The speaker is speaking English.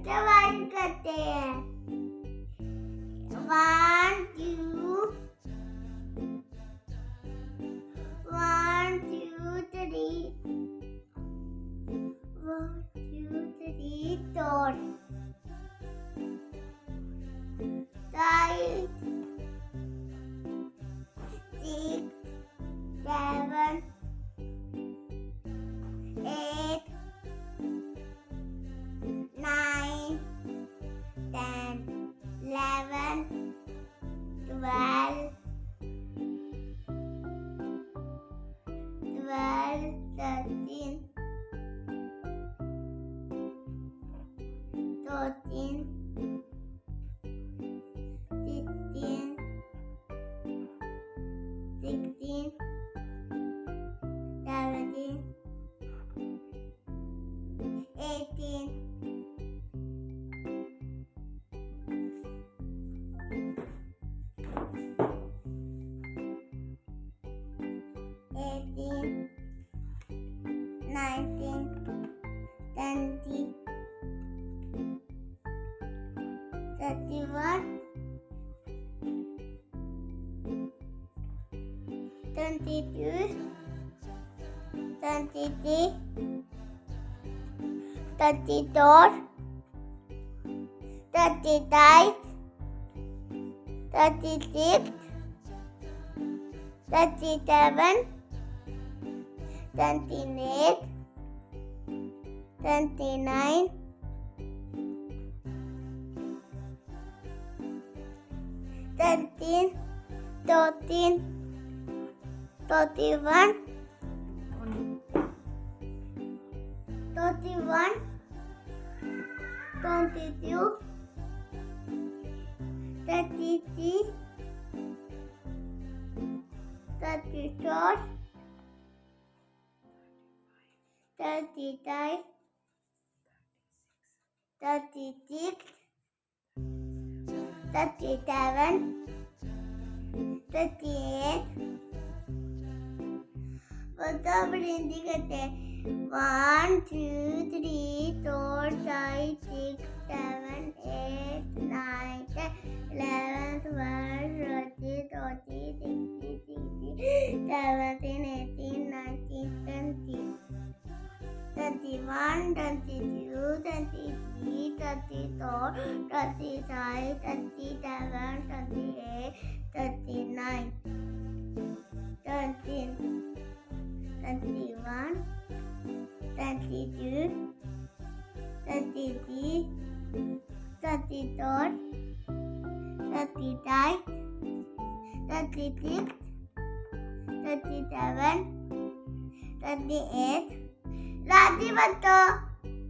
divide करते हैं 1 2 1 2 3 1 2 3 4 5 6 7 8 9 10 11 12 13 14 15 16 17 18 19 20 31 22 23 34 35 36 37 28 29 30 31 32 33 34 35 36 37 38 मतलब हिंदी करते हैं 1 2 3 4 5 6 7 8 9 10 11 12 13 14 15 16 17 18 19 20 31 32 33 34 35 37 38 39 30 31 32 33 34 35 36 37 38 राजी बच्चों